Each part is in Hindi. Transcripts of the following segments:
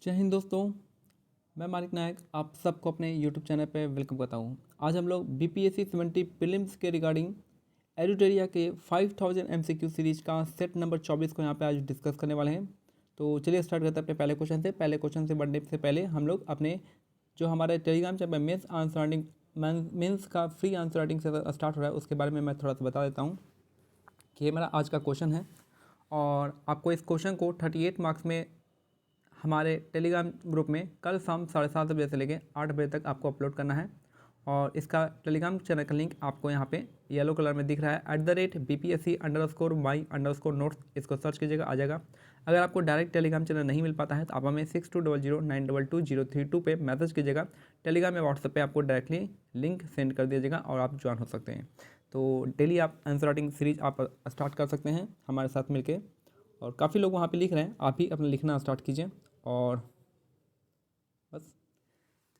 जय हिंद दोस्तों, मैं मानिक नायक आप सबको अपने YouTube चैनल पे वेलकम करता हूँ। आज हम लोग BPSC 70 प्रीलिम्स के रिगार्डिंग एडिटोरिया के 5000 MCQ सीरीज का सेट नंबर 24 को यहाँ पे आज डिस्कस करने वाले हैं। तो चलिए स्टार्ट करते हैं अपने पहले क्वेश्चन से। पहले क्वेश्चन से बढ़ने से पहले हम लोग अपने जो हमारे Telegram channel mains answer writing mains का फ्री आंसर राइटिंग से स्टार्ट हो रहा है, उसके बारे में मैं थोड़ा सा बता देता हूँ कि ये मेरा आज का क्वेश्चन है और आपको इस क्वेश्चन को 38 मार्क्स में हमारे टेलीग्राम ग्रुप में कल शाम 7:30 बजे से लेकर 8 बजे तक आपको अपलोड करना है। और इसका टेलीग्राम चैनल का लिंक आपको यहाँ पे येलो कलर में दिख रहा है @BPSC_my_notes, इसको सर्च कीजिएगा, आ जाएगा। अगर आपको डायरेक्ट टेलीग्राम चैनल नहीं मिल पाता है तो आप हमें 6200922032 पे मैसेज कीजिएगा। टेलीग्राम या व्हाट्सएप पे आपको डायरेक्टली लिंक सेंड कर दिया जाएगा और आप ज्वाइन हो सकते हैं। तो डेली आप आंसर राइटिंग सीरीज आप स्टार्ट कर सकते हैं हमारे साथ मिलके, और काफ़ी लोग वहाँ पे लिख रहे हैं, आप भी अपना लिखना स्टार्ट कीजिए। और बस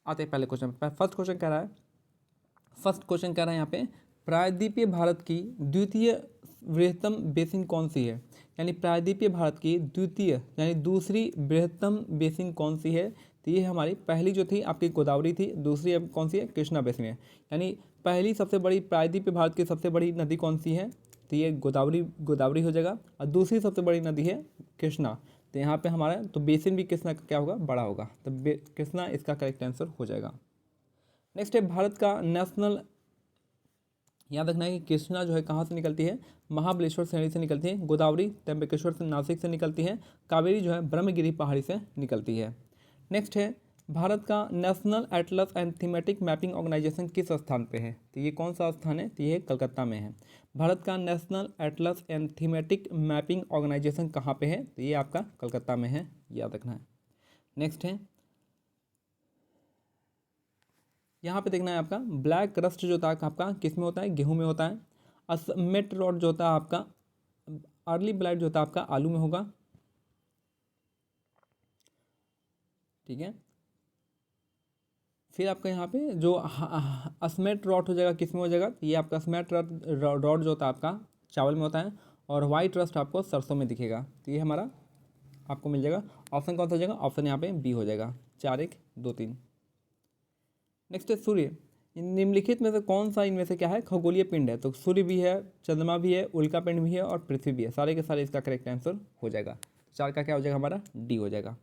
आते हैं पहले क्वेश्चन पर। फर्स्ट क्वेश्चन कह रहा है यहाँ पे, प्रायद्वीपीय भारत की द्वितीय बृहत्तम बेसिन कौन सी है। यानी प्रायद्वीपीय भारत की द्वितीय यानी दूसरी बृहत्तम बेसिन कौन सी है। तो ये हमारी पहली जो थी आपकी गोदावरी थी, दूसरी अब कौन सी है, कृष्णा बेसिन है। यानी पहली सबसे बड़ी प्रायद्वीपीय भारत की सबसे बड़ी नदी कौन सी है, तो ये गोदावरी हो जाएगा। और दूसरी सबसे बड़ी नदी है कृष्णा। तो यहाँ पे हमारा तो बेसिन भी कृष्णा का क्या होगा, बड़ा होगा, तो कृष्णा इसका करेक्ट आंसर हो जाएगा। नेक्स्ट है भारत का नेशनल, याद रखना है कि कृष्णा जो है कहाँ से निकलती है, महाबलेश्वर श्रेणी से निकलती है। गोदावरी त्र्यंबकेश्वर से नासिक से निकलती है। कावेरी जो है ब्रह्मगिरी पहाड़ी से निकलती है। नेक्स्ट है भारत का national atlas and thematic mapping organization किस स्थान पे है। तो ये कौन सा स्थान है, तो ये कलकत्ता में है। भारत का national atlas and thematic mapping organization कहाँ पे है, तो ये आपका कलकत्ता में है, याद रखना है। नेक्स्ट है यहाँ पे देखना है आपका ब्लैक रस्ट जो होता है आपका किस में होता है, गेहूं में होता है। असमेट रॉट जो होता है आपका, अर्ली ब्लाइट जो होता है आपका आलू में होगा, ठीक है। फिर आपका यहाँ पे जो अस्मेट रॉट हो जाएगा किस में हो जाएगा, ये आपका अस्मेट रॉट जो होता है आपका चावल में होता है। और वाइट रस्ट आपको सरसों में दिखेगा। तो ये हमारा आपको मिल जाएगा। ऑप्शन कौन सा हो जाएगा, ऑप्शन यहाँ पे बी हो जाएगा, 4 1 2 3। नेक्स्ट है सूर्य, निम्नलिखित में से कौन सा इनमें से क्या है, खगोलीय पिंड है। तो सूर्य भी है, चंद्रमा भी है, उल्का पिंड भी है और पृथ्वी भी है, सारे के सारे इसका करेक्ट आंसर हो जाएगा। 4 का क्या हो जाएगा हमारा, डी हो जाएगा।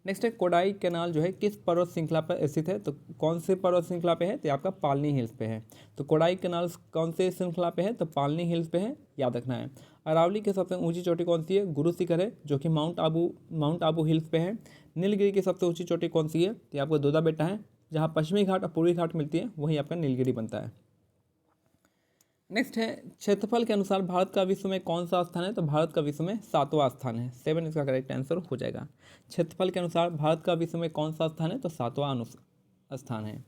नेक्स्ट है कोडाई कैनाल जो है किस पर्वत श्रृंखला पर स्थित है। तो कौन से पर्वत श्रृंखला पे है, तो आपका पालनी हिल्स पे है। तो कोडाई कैनाल कौन से श्रृंखला पे है, तो पालनी हिल्स पे है, याद रखना है। अरावली की सबसे ऊंची चोटी कौन सी है, गुरु शिखर है, जो कि माउंट आबू हिल्स पे है। नीलगिरी की सबसे ऊंची चोटी कौन सी है, तो आपका दोदा बेटा है, जहाँ पश्चिमी घाट और पूर्वी घाट मिलती है वहीं आपका नीलगिरी बनता है। नेक्स्ट है क्षेत्रफल के अनुसार भारत का विश्व में कौन सा स्थान है। तो भारत का विश्व में 7वां स्थान है, 7 इसका करेक्ट आंसर हो जाएगा। क्षेत्रफल के अनुसार भारत का विश्व में कौन सा स्थान है, तो 7वां स्थान है।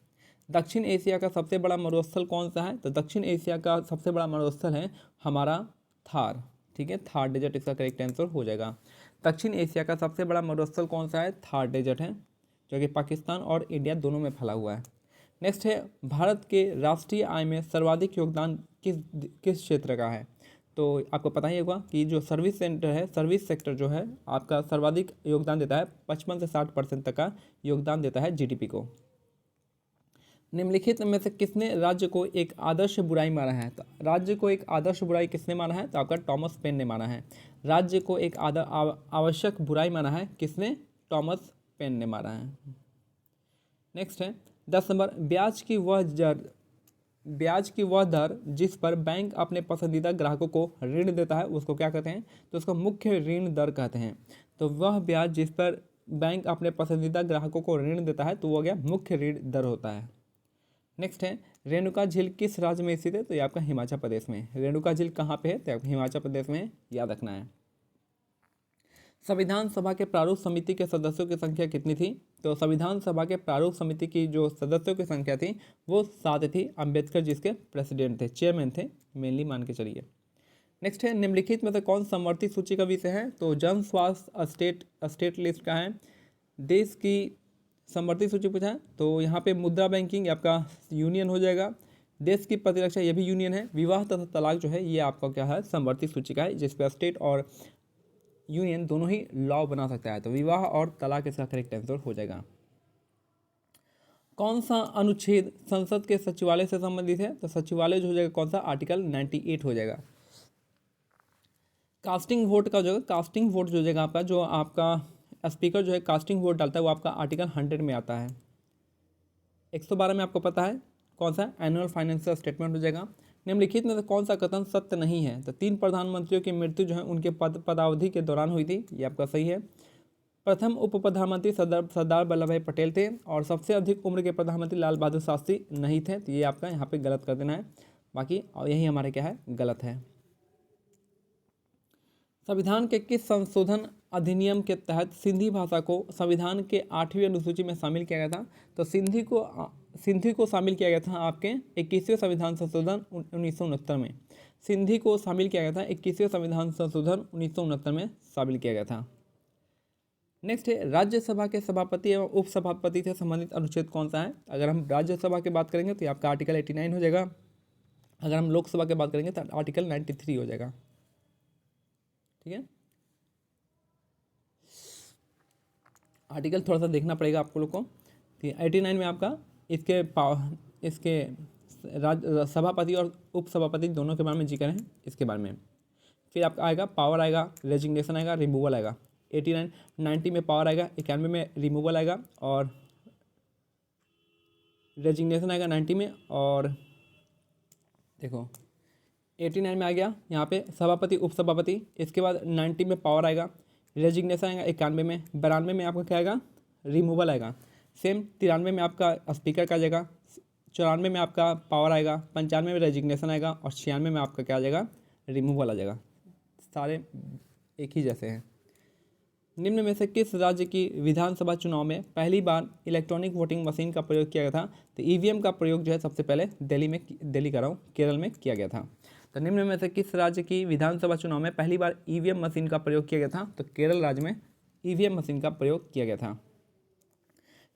दक्षिण एशिया का सबसे बड़ा मरुस्थल कौन सा है। तो दक्षिण एशिया का सबसे बड़ा मरुस्थल है हमारा थार, ठीक है, थार डेजर्ट इसका करेक्ट आंसर हो जाएगा। दक्षिण एशिया का सबसे बड़ा मरुस्थल कौन सा है, थार डेजर्ट है, जो कि पाकिस्तान और इंडिया दोनों में फैला हुआ है। नेक्स्ट है भारत के राष्ट्रीय आय में सर्वाधिक योगदान किस क्षेत्र का है। तो आपको पता ही होगा कि जो सर्विस सेक्टर जो है आपका सर्वाधिक योगदान देता है, 55 से 60% तक का योगदान देता है जीडीपी को। निम्नलिखित में से किसने राज्य को एक आदर्श बुराई माना है। तो राज्य को एक आदर्श बुराई किसने माना है, तो आपका टॉमस पेन ने माना है। राज्य को एक आवश्यक बुराई माना है किसने, टॉमस पेन ने माना है। नेक्स्ट है 10 नंबर, ब्याज की वह दर जिस पर बैंक अपने पसंदीदा ग्राहकों को ऋण देता है उसको क्या कहते हैं, तो उसको मुख्य ऋण दर कहते हैं। तो वह ब्याज जिस पर बैंक अपने पसंदीदा ग्राहकों को ऋण देता है तो वह क्या मुख्य ऋण दर होता है। नेक्स्ट है रेणुका झील किस राज्य में स्थित है, तो ये आपका हिमाचल प्रदेश में। रेणुका झील कहाँ पे है, तो आपका हिमाचल प्रदेश में, याद रखना है। संविधान सभा के प्रारूप समिति के सदस्यों की संख्या कितनी थी। तो संविधान सभा के प्रारूप समिति की जो सदस्यों की संख्या थी वो 7 थी। अंबेडकर जिसके प्रेसिडेंट थे, चेयरमैन थे मेनली, मान के चलिए। नेक्स्ट है निम्नलिखित में से कौन समवर्ती सूची का विषय है। तो जन स्वास्थ्य स्टेट लिस्ट का है। देश की समवर्ती सूची पूछा है, तो यहाँ पे मुद्रा बैंकिंग आपका यूनियन हो जाएगा। देश की प्रतिरक्षा ये भी यूनियन है। विवाह तथा तलाक जो है ये आपका क्या है, समवर्ती सूची का है, जिसपे स्टेट और यूनियन दोनों ही लॉ बना सकता है। तो विवाह और तलाक इसका करेक्ट आंसर हो जाएगा। कौन सा अनुच्छेद संसद के सचिवालय से संबंधित है? तो सचिवालय जो हो जाएगा कौन सा, आर्टिकल 98 हो जाएगा। कास्टिंग वोट का जो कास्टिंग वोट जो हो जाएगा आपका, जो आपका स्पीकर जो है कास्टिंग वोट डालता है वो आपका आर्टिकल 100 में आता है। 112 में आपको पता है कौन सा, एनुअल फाइनेंशियल स्टेटमेंट हो जाएगा। निम्नलिखित में से कौन सा कथन सत्य नहीं है? तो 3 प्रधानमंत्रियों की मृत्यु जो है उनके पदावधि के दौरान हुई थी, ये आपका सही है। प्रथम उप प्रधानमंत्री सरदार वल्लभ भाई पटेल थे और सबसे अधिक उम्र के प्रधानमंत्री लाल बहादुर शास्त्री नहीं थे, तो ये आपका यहाँ पे गलत कर देना है। बाकी और यही हमारे क्या है, गलत है। संविधान के किस संशोधन अधिनियम के तहत सिंधी भाषा को संविधान के 8वीं अनुसूची में शामिल किया गया था? तो सिंधी को शामिल किया गया था आपके 21वें संविधान संशोधन 1969 में। सिंधी को शामिल किया गया था 21वें संविधान संशोधन 1969 में शामिल किया गया था। नेक्स्ट है, राज्यसभा के सभापति एवं उपसभापति से संबंधित अनुच्छेद कौन सा है? अगर हम राज्यसभा की बात करेंगे तो आपका आर्टिकल 89 हो जाएगा। अगर हम लोकसभा की बात करेंगे तो आर्टिकल 93 हो जाएगा। ठीक है, आर्टिकल थोड़ा सा देखना पड़ेगा आपको लोग को। 89 में आपका इसके सभापति और उपसभापति दोनों के बारे में जिक्र है, इसके बारे में। फिर आपका आएगा पावर आएगा, रेजिग्नेशन आएगा, रिमूवल आएगा। 90 में पावर आएगा, 91 में रिमूवल आएगा और रेजिग्नेशन आएगा 90 में। और देखो 89 में आ गया यहाँ पे सभापति उपसभापति। इसके बाद 90 में पावर आएगा, रेजिग्नेशन आएगा 91 में। 92 में आपका क्या आएगा, रिमूवल आएगा। सेम 93 में आपका स्पीकर का जाएगा। 94 में आपका पावर आएगा। 95 में रेजिग्नेशन आएगा और 96 में आपका क्या आ जाएगा, रिमूवल आ जाएगा। सारे एक ही जैसे हैं। निम्न में से किस राज्य की विधानसभा चुनाव में पहली बार इलेक्ट्रॉनिक वोटिंग मशीन का प्रयोग किया गया था? तो ईवीएम का प्रयोग जो है सबसे पहले केरल में किया गया था। तो निम्न में से किस राज्य की विधानसभा चुनाव में पहली बार ईवीएम मशीन का प्रयोग किया गया था? तो केरल राज्य में ईवीएम मशीन का प्रयोग किया गया था।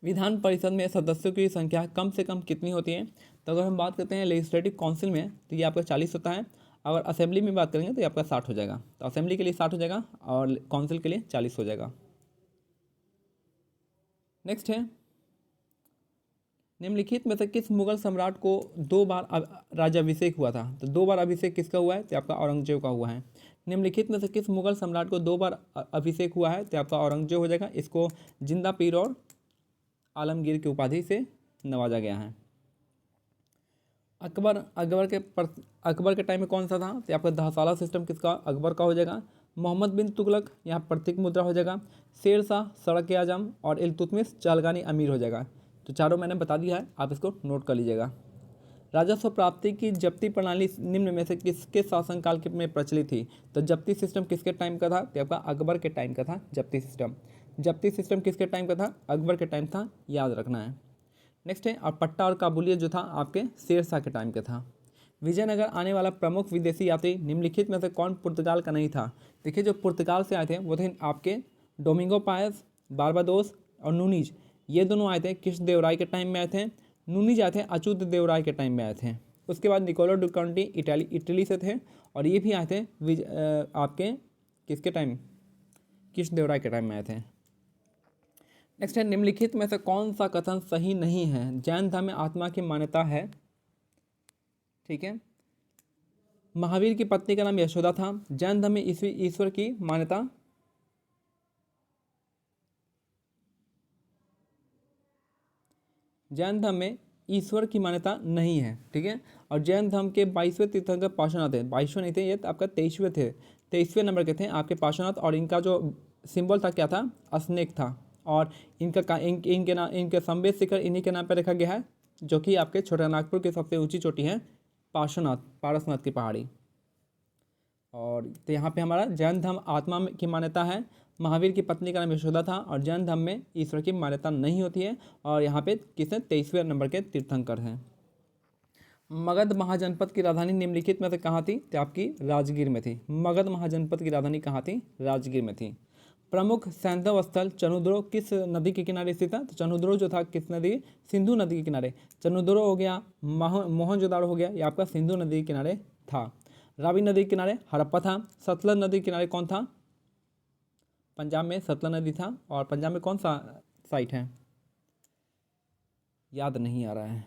विधान परिषद में सदस्यों की संख्या कम से कम कितनी होती है? तो अगर हम बात करते हैं लेजिस्लेटिव काउंसिल में तो ये आपका 40 होता है। अगर असेंबली में बात करेंगे तो ये आपका 60 हो जाएगा। तो असेंबली के लिए 60 हो जाएगा और काउंसिल के लिए 40 हो जाएगा। नेक्स्ट है, निम्नलिखित में से किस मुगल सम्राट को 2 बार राज्याभिषेक हुआ था? तो 2 बार अभिषेक किसका हुआ है? तो आपका औरंगजेब का हुआ है। निम्नलिखित में से किस मुगल सम्राट को 2 बार अभिषेक हुआ है? तो आपका औरंगजेब हो जाएगा। इसको जिंदा पीर और आलमगीर की उपाधि से नवाजा गया है। अकबर के टाइम में कौन सा था? तो आपका दहसाला सिस्टम किसका, अकबर का हो जाएगा। मोहम्मद बिन तुगलक यहाँ प्रतीक मुद्रा हो जाएगा। शेर शाह सड़क आजम और इल्तुतमिश चहलगानी अमीर हो जाएगा। तो चारों मैंने बता दिया है, आप इसको नोट कर लीजिएगा। राजस्व प्राप्ति की जब्ती प्रणाली निम्न में से किसके शासनकाल में प्रचलित थी? तो जब्ती सिस्टम किसके टाइम का था? तो आपका अकबर के टाइम का था जब्ती सिस्टम। जब्ती सिस्टम किसके टाइम का था? अकबर के टाइम था, याद रखना है। नेक्स्ट है, और पट्टा और काबुलियत जो था आपके शेर शाह के टाइम का था। विजयनगर आने वाला प्रमुख विदेशी यात्री निम्नलिखित में से कौन पुर्तगाल का नहीं था? देखिए जो पुर्तगाल से आए थे वो थे आपके डोमिंगो पायस, बारबाडोस और नूनीज। ये दोनों आए थे किस देवराय के टाइम में आए थे? नूनीज आए थे अच्युत देवराय के टाइम में आए थे। उसके बाद निकोलो डुकांटी इटली से थे और ये भी आए थे आपके किसके टाइम, किस देवराय के टाइम में आए थे। नेक्स्ट है, निम्नलिखित में से कौन सा कथन सही नहीं है? जैन धर्म में आत्मा की मान्यता है। ठीक है, महावीर की पत्नी का नाम यशोदा था। जैन धर्म में ईश्वर की मान्यता, जैन धर्म में ईश्वर की मान्यता नहीं है। ठीक है, और जैन धर्म के 22वें तीर्थंकर पार्श्वनाथ थे। 22वें नहीं थे, ये आपका 23वें थे, 23वें नंबर के थे आपके पार्श्वनाथ। और इनका जो सिंबल था क्या था? स्नेक था। और इनके संवेद शिखर इन्हीं के नाम पर रखा गया है, जो कि आपके छोटा नागपुर की सबसे ऊंची चोटी है पारसनाथ की पहाड़ी। और तो यहाँ पे हमारा जैन धर्म आत्मा की मान्यता है। महावीर की पत्नी का नाम यशोदा था और जैन धर्म में ईश्वर की मान्यता नहीं होती है। और यहाँ पे किसने 23वें नंबर के तीर्थंकर हैं। मगध महाजनपद की राजधानी निम्नलिखित में से कहाँ थी? तो आपकी राजगीर में थी। मगध महाजनपद की राजधानी कहाँ थी? राजगीर में थी। प्रमुख सैंधव स्थल चनुद्रो किस नदी के किनारे स्थित था? तो चनुद्रो जो था किस नदी? सिंधु नदी के किनारे। चनुद्रो हो गया, मोहनजोदाड़ो हो गया, ये आपका सिंधु नदी के किनारे था। रावी नदी के किनारे हड़प्पा था। सतलज नदी के किनारे कौन था? पंजाब में सतलज नदी था। और पंजाब में कौन सा साइट है, याद नहीं आ रहा है।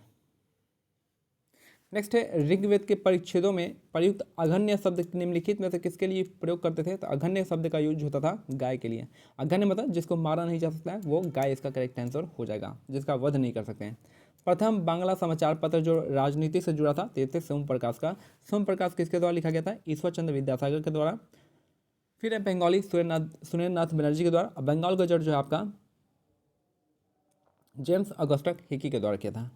नेक्स्ट है ऋग्वेद के परिच्छेदों में प्रयुक्त अघन्य शब्द निम्नलिखित में से किसके लिए प्रयोग करते थे। तो अघन्य शब्द का यूज होता था गाय के लिए। अघन्य मतलब जिसको मारा नहीं जा सकता है, वो गाय इसका करेक्ट आंसर हो जाएगा, जिसका वध नहीं कर सकते हैं। प्रथम बांग्ला समाचार पत्र जो राजनीति से जुड़ा था तो थे सोम प्रकाश का। सोम प्रकाश किसके द्वारा लिखा गया था, ईश्वर चंद्र विद्यासागर के द्वारा। फिर है बंगाली सुरेंद्रनाथ बनर्जी के द्वारा। बंगाल गजट जो है आपका जेम्स अगस्टस हिकी के द्वारा किया था।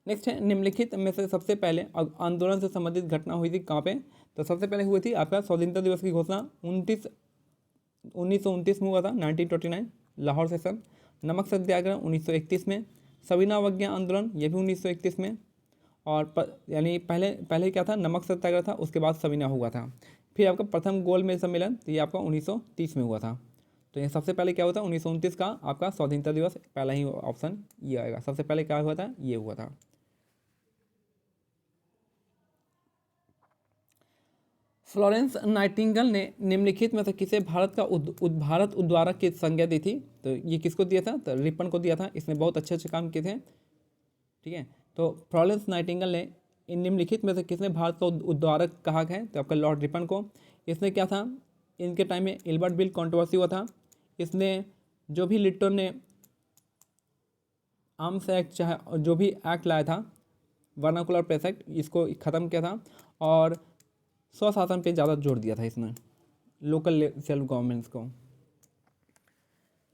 नेक्स्ट है निम्नलिखित में से सबसे पहले आंदोलन से संबंधित घटना हुई थी कहाँ पे। तो सबसे पहले हुई थी आपका स्वतंत्रता दिवस की घोषणा 1929 में हुआ था, 1929 लाहौर सेशन। नमक सत्याग्रह 1931 में। सविना अवज्ञा आंदोलन ये भी 1931 में। और यानी पहले क्या था, नमक सत्याग्रह था, उसके बाद सविना हुआ था। फिर आपका प्रथम गोल मेज सम्मेलन तो ये आपका 1930 में हुआ था। तो ये सबसे पहले क्या हुआ था, 1929 का आपका स्वतंत्रता दिवस, पहला ही ऑप्शन ये आएगा। सबसे पहले क्या हुआ था, ये हुआ था। फ्लोरेंस नाइटिंगेल ने निम्नलिखित में से किसे भारत का भारत उद्वारक की संज्ञा दी थी। तो ये किसको दिया था, तो रिपन को दिया था। इसने बहुत अच्छे अच्छे काम किए थे, ठीक है। तो फ्लोरेंस नाइटिंगेल ने इन निम्नलिखित में से किसने भारत का उद्वारक कहा है, तो आपका लॉर्ड रिपन को। इसने क्या था, इनके टाइम में इल्बर्ट बिल कंट्रोवर्सी हुआ था। इसने जो भी लिट्टन ने आर्म्स एक्ट चाहे जो भी एक्ट लाया था, वर्नाकुलर प्रेस एक्ट, इसको ख़त्म किया था। और स्वशासन पे ज़्यादा जोर दिया था इसने, लोकल सेल्फ गवर्नमेंट्स को।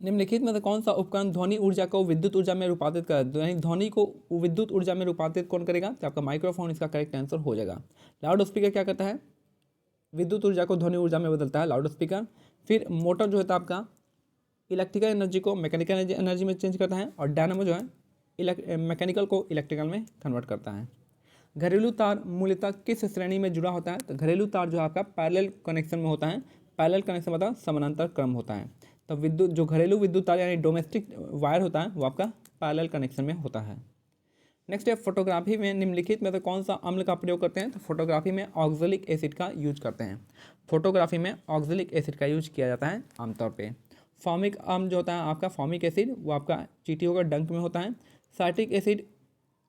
निम्नलिखित में से कौन सा उपकरण ध्वनि ऊर्जा को विद्युत ऊर्जा में रूपांतरित करेगा। यानी ध्वनि को विद्युत ऊर्जा में रूपांतरित कौन करेगा, तो आपका माइक्रोफोन इसका करेक्ट आंसर हो जाएगा। लाउड स्पीकर क्या करता है, विद्युत ऊर्जा को ध्वनि ऊर्जा में बदलता है लाउड स्पीकर। फिर मोटर जो होता है आपका इलेक्ट्रिकल एनर्जी को मैकेनिकल एनर्जी में चेंज करता है। और डायनामो जो है मैकेनिकल को इलेक्ट्रिकल में कन्वर्ट करता है। घरेलू तार मूलतः किस श्रेणी में जुड़ा होता है, तो घरेलू तार जो है आपका पैरेलल कनेक्शन में होता है। पैरेलल कनेक्शन मतलब समानांतर क्रम होता है। तो विद्युत जो घरेलू विद्युत तार यानी डोमेस्टिक वायर होता है वो आपका पैरेलल कनेक्शन में होता है। नेक्स्ट है फोटोग्राफी में निम्नलिखित में तो कौन सा अम्ल का प्रयोग करते हैं, तो फोटोग्राफी में ऑक्जेलिक एसिड का यूज करते हैं। फोटोग्राफी में ऑक्जेलिक एसिड का यूज किया जाता है आमतौर पे। फॉर्मिक अम्ल जो होता है आपका फॉर्मिक एसिड वो आपका चींटियों का डंक में होता है। साइट्रिक एसिड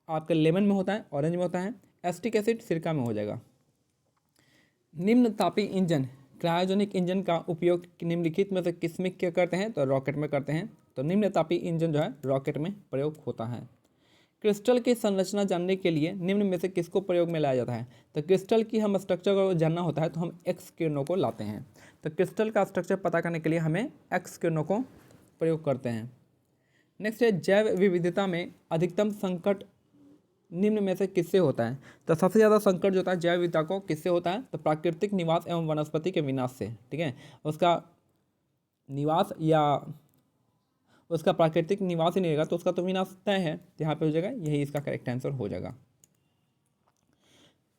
आपका लेमन में होता है, ऑरेंज में होता है। एसिटिक एसिड सिरका में हो जाएगा। निम्न तापी इंजन क्रायोजेनिक इंजन का उपयोग निम्नलिखित में से किसमें क्या करते हैं, तो रॉकेट में करते हैं। तो निम्न तापी इंजन जो है रॉकेट में प्रयोग होता है। क्रिस्टल की संरचना जानने के लिए निम्न में से किसको प्रयोग में लाया जाता है, तो क्रिस्टल की हम स्ट्रक्चर को जानना होता है तो हम एक्स किरणों को लाते हैं। तो क्रिस्टल का स्ट्रक्चर पता करने के लिए हमें एक्स किरणों को प्रयोग करते हैं। नेक्स्ट है जैव विविधता में अधिकतम संकट निम्न में से किससे होता है, तो सबसे ज़्यादा संकट जो होता है जैव विविधता को किससे होता है, तो प्राकृतिक निवास एवं वनस्पति के विनाश से, ठीक है। उसका निवास या उसका प्राकृतिक निवास ही नहीं रहेगा तो उसका तो विनाश तय है, तो यहाँ पे हो जाएगा, यही इसका करेक्ट आंसर हो जाएगा।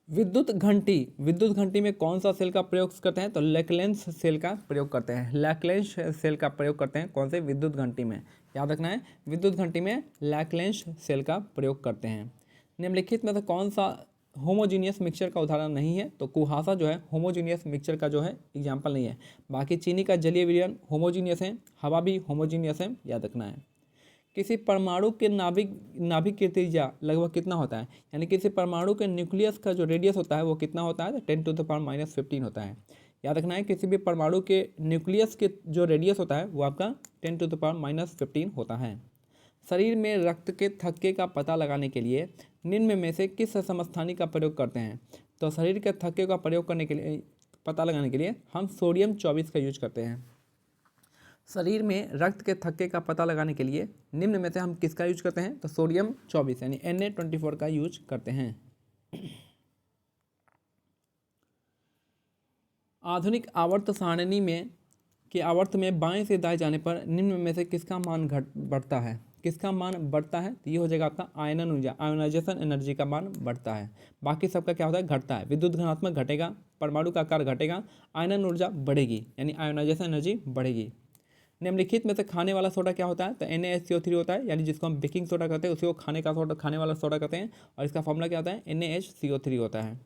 विद्युत घंटी में कौन सा सेल का प्रयोग करते हैं, तो लैक्लेंस सेल का प्रयोग करते हैं। लैक्लेंस सेल का प्रयोग करते हैं कौन से, विद्युत घंटी में, याद रखना है, विद्युत घंटी में लैक्लेंस सेल का प्रयोग करते हैं। निम्नलिखित में से कौन सा होमोजीनियस मिक्सचर का उदाहरण नहीं है, तो कुहासा जो है होमोजीनियस मिक्सचर का जो है एग्जाम्पल नहीं है। बाकी चीनी का जलीय विलयन होमोजीनियस है, हवा भी होमोजीनियस है, याद रखना है। किसी परमाणु के नाभिक की त्रिज्या लगभग कितना होता है, यानी किसी परमाणु के न्यूक्लियस का जो रेडियस होता है वो कितना होता है, 10⁻⁻15 होता है। याद रखना है किसी भी परमाणु के न्यूक्लियस के जो रेडियस होता है वो आपका 10⁻⁻15 होता है। शरीर में रक्त के थक्के का पता लगाने के लिए निम्न में से किस समस्थानिक का प्रयोग करते हैं, तो शरीर के थक्के का प्रयोग करने के लिए पता लगाने के लिए हम सोडियम 24 का यूज करते हैं। शरीर में रक्त के थक्के का पता लगाने के लिए निम्न में से हम किसका यूज करते हैं, तो सोडियम 24 यानी Na24 का यूज करते हैं। आधुनिक आवर्त सारणी में के आवर्त में बाएं से दाएं जाने पर निम्न में से किसका मान बढ़ता है, किसका मान बढ़ता है, तो ये हो जाएगा आपका आयनन ऊर्जा, आयोनाइजेशन एनर्जी का मान बढ़ता है। बाकी सबका क्या होता है, घटता है। विद्युत घनात्मक घटेगा, परमाणु का आकार घटेगा, आयनन ऊर्जा बढ़ेगी यानी आयोनाइजेशन एनर्जी बढ़ेगी। निम्नलिखित में से खाने वाला सोडा क्या होता है, तो NaHCO3 होता है, यानी जिसको हम बेकिंग सोडा कहते हैं उसी को खाने वाला सोडा कहते हैं। और इसका फॉर्मूला क्या होता है, NaHCO3 होता है।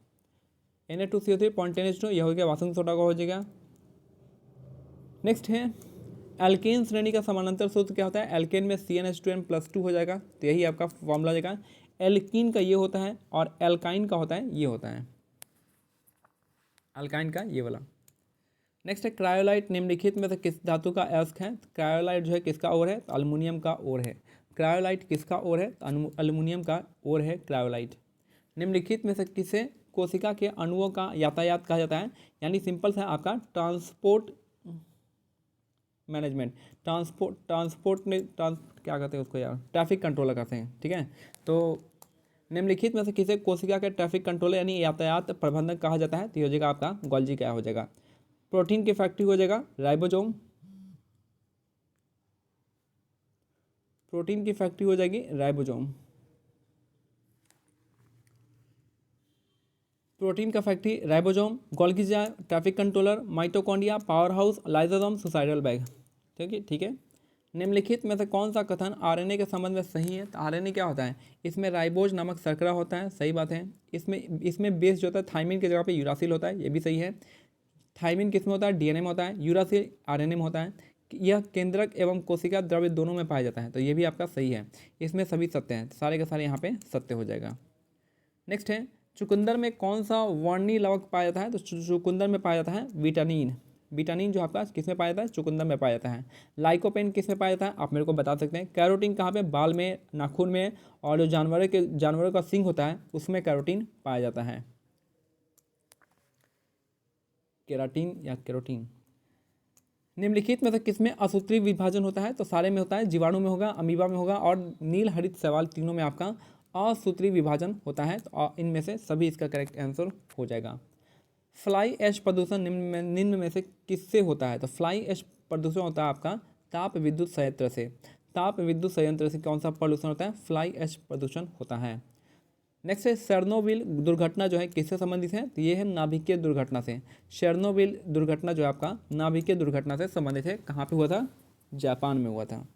Na2CO3 0.10:2 यह हो गया वासंग सोडा का हो जाएगा। नेक्स्ट है एल्केन श्रेणी का समानांतर सूत्र क्या होता है, एल्केन में CnH2n+2 हो जाएगा, तो यही आपका फॉर्मूला हो जाएगा। एल्कीन का ये होता है और एल्काइन का होता है ये होता है, अल्काइन का ये वाला। नेक्स्ट है क्रायोलाइट निम्नलिखित में से किस धातु का अयस्क है, क्रायोलाइट जो है किसका ओर है, तो अल्युमिनियम का ओर है। क्रायोलाइट किसका ओर है, तो अल्युमिनियम का ओर है क्रायोलाइट। निम्नलिखित में से किसे कोशिका के अणुओं का यातायात कहा जाता है, यानी सिंपल सा आपका ट्रांसपोर्ट मैनेजमेंट, क्या कहते हैं उसको यार, ट्रैफिक कंट्रोलर कहते हैं, ठीक है। तो निम्नलिखित में से किसे कोशिका के ट्रैफिक कंट्रोलर यानी यातायात प्रबंधक कहा जाता है, तो ये हो जाएगा आपका गोल्जी क्या हो जाएगा। प्रोटीन की फैक्ट्री हो जाएगा राइबोसोम, प्रोटीन की फैक्ट्री हो जाएगी राइबोसोम, प्रोटीन का factory ribosome, Golgi traffic controller, mitochondria, power house, lysosome, suicidal bag, ठीक है। निम्नलिखित में से कौन सा कथन आरएनए के संबंध में सही है, तो आरएनए क्या होता है, इसमें राइबोज नामक शर्करा होता है, सही बात है। इसमें बेस जो होता है थाइमिन की जगह पे यूरासिल होता है, ये भी सही है। थाइमिन किसमें होता है, डीएनए में होता है, यूरासिल आरएनए में होता है। यह केंद्रक एवं कोशिका द्रव्य दोनों में पाया जाता है, तो ये भी आपका सही है। इसमें सभी सत्य हैं, सारे के सारे यहाँ पे सत्य हो जाएगा। नेक्स्ट है चुकंदर में कौन सा वर्णी लवक पाया जाता है, तो चुकंदर में पाया जाता है विटामिन। विटामिन जो आपका किस में पाया जाता है, चुकंदर में पाया जाता है। लाइकोपेन किस में पाया जाता है, आप मेरे को बता सकते हैं। कैरोटीन कहाँ पे, बाल में, नाखून में, और जो जानवरों का सिंग होता है उसमें कैरोटीन पाया जाता है, केराटीन या कैरोटीन। निम्नलिखित में से किसमें असूत्रीय विभाजन होता है, तो सारे में होता है, जीवाणु में होगा, अमीबा में होगा और नील हरित शैवाल, तीनों में आपका असूत्रीय विभाजन होता है। तो इनमें से सभी इसका करेक्ट आंसर हो जाएगा। फ्लाई ऐश प्रदूषण निम्न में से किससे होता है, तो फ्लाई ऐश प्रदूषण होता है आपका ताप विद्युत संयंत्र से। ताप विद्युत संयंत्र से कौन सा प्रदूषण होता है, फ्लाई ऐश प्रदूषण होता है। नेक्स्ट है चेरनोबिल दुर्घटना जो है किससे संबंधित है, तो ये है नाभिकीय दुर्घटना से। चेरनोबिल दुर्घटना जो है आपका नाभिकीय दुर्घटना से संबंधित है। कहाँ पे हुआ था, जापान में हुआ था।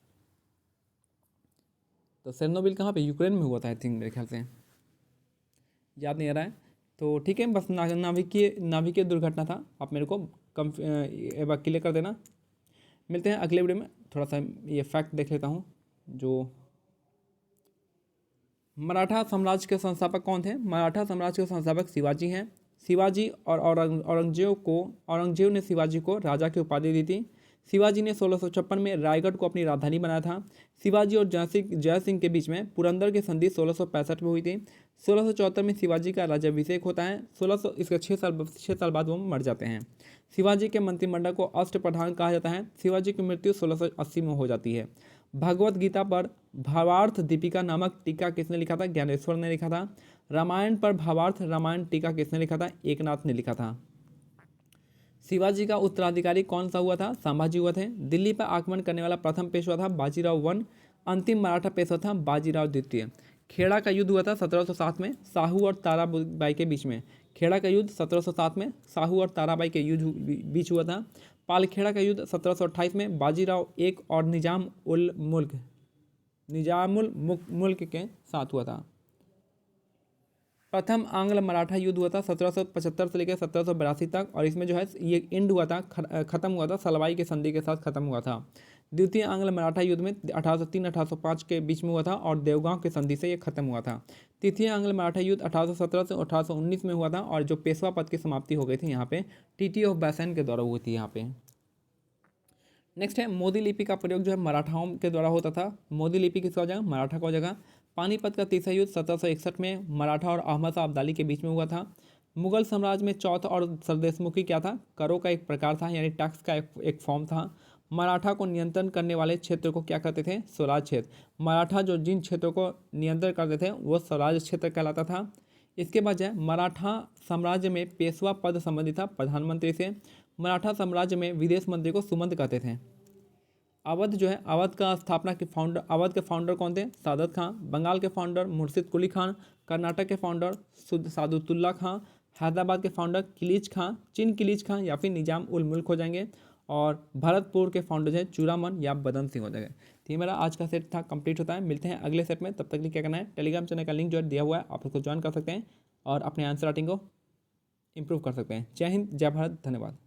तो चेरनोबिल कहाँ पे, यूक्रेन में हुआ था आई थिंक, मेरे ख्याल से, याद नहीं आ रहा है। तो ठीक है, बस नाभिकीय दुर्घटना था, आप मेरे को क्लियर कर देना। मिलते हैं अगले वीडियो में। थोड़ा सा ये फैक्ट देख लेता हूँ। जो मराठा साम्राज्य के संस्थापक कौन थे, मराठा साम्राज्य के संस्थापक शिवाजी हैं। शिवाजी और औरंगजेब ने शिवाजी को राजा की उपाधि दी थी। शिवाजी ने 1656 में रायगढ़ को अपनी राजधानी बनाया था। शिवाजी और जय सिंह के बीच में पुरंदर की संधि 1665 में हुई थी। 1674 में शिवाजी का राज्याभिषेक होता है। 1600 इसके 6 साल बाद वो मर जाते हैं। शिवाजी के मंत्रिमंडल को अष्टप्रधान कहा जाता है। शिवाजी की मृत्यु 1680 में हो जाती है। भगवत गीता पर भावार्थ दीपिका नामक टीका किसने लिखा था, ज्ञानेश्वर ने लिखा था। रामायण पर भावार्थ रामायण टीका किसने लिखा था, एकनाथ ने लिखा था। शिवाजी का उत्तराधिकारी कौन सा हुआ था, संभाजी हुआ थे। दिल्ली पर आक्रमण करने वाला प्रथम पेशवा था बाजीराव वन। अंतिम मराठा पेशवा था बाजीराव द्वितीय। खेड़ा का युद्ध हुआ था 1707 में साहू और ताराबाई के बीच में। खेड़ा का युद्ध 1707 में साहू और ताराबाई के युद्ध बीच हुआ था। पालखेड़ा का युद्ध 1728 में बाजीराव एक और निजामुल मुल्क के साथ हुआ था। प्रथम आंग्ल मराठा युद्ध हुआ था 1775 से लेकर 1782 तक, और इसमें जो है ये एंड हुआ था, खत्म हुआ था सलवाई की संधि के साथ खत्म हुआ था। द्वितीय आंग्ल मराठा युद्ध में 1803-1805 के बीच में हुआ था और देवगांव की संधि से ये खत्म हुआ था। तृतीय आंग्ल मराठा युद्ध 1817 से 1819 में हुआ था और जो पेशवा पद की समाप्ति हो गई थी यहाँ पे टीटी ऑफ बैसन के द्वारा हुई थी यहाँ पे। नेक्स्ट है मोदी लिपि का प्रयोग जो है मराठाओं के द्वारा होता था। मोदी लिपि किसका हो जाएगा, मराठा का हो जाएगा। पानीपत का तीसरा युद्ध 1761 में मराठा और अहमद शाह अब्दाली के बीच में हुआ था। मुगल साम्राज्य में चौथ और सरदेशमुखी क्या था, करों का एक प्रकार था, यानी टैक्स का एक फॉर्म था। मराठा को नियंत्रण करने वाले क्षेत्र को क्या कहते थे, स्वराज क्षेत्र। मराठा जो जिन क्षेत्रों को नियंत्रण करते थे वो स्वराज क्षेत्र कहलाता था। इसके बाद है मराठा साम्राज्य में पेशवा पद संबंधित था प्रधानमंत्री से। मराठा साम्राज्य में विदेश मंत्री को सुमंत कहते थे। अवध जो है, अवध का स्थापना के फाउंडर, अवध के फाउंडर कौन थे, सादत खां। बंगाल के फाउंडर मुर्शिद कुली खान। कर्नाटक के फाउंडर सादुतुल्ला खां। हैदराबाद के फाउंडर किलीच खां, चिन किलीच खां या फिर निजाम उल मुल्क हो जाएंगे। और भरतपुर के फाउंडर है चूड़ामन या बदन सिंह हो जाएगा। तो ये मेरा आज का सेट था, कंप्लीट होता है। मिलते हैं अगले सेट में, तब तक के लिए क्या करना है, टेलीग्राम चैनल का लिंक जो है दिया हुआ है, आप उसको ज्वाइन कर सकते हैं और अपने आंसर राइटिंग को इंप्रूव कर सकते हैं। जय हिंद, जय भारत, धन्यवाद।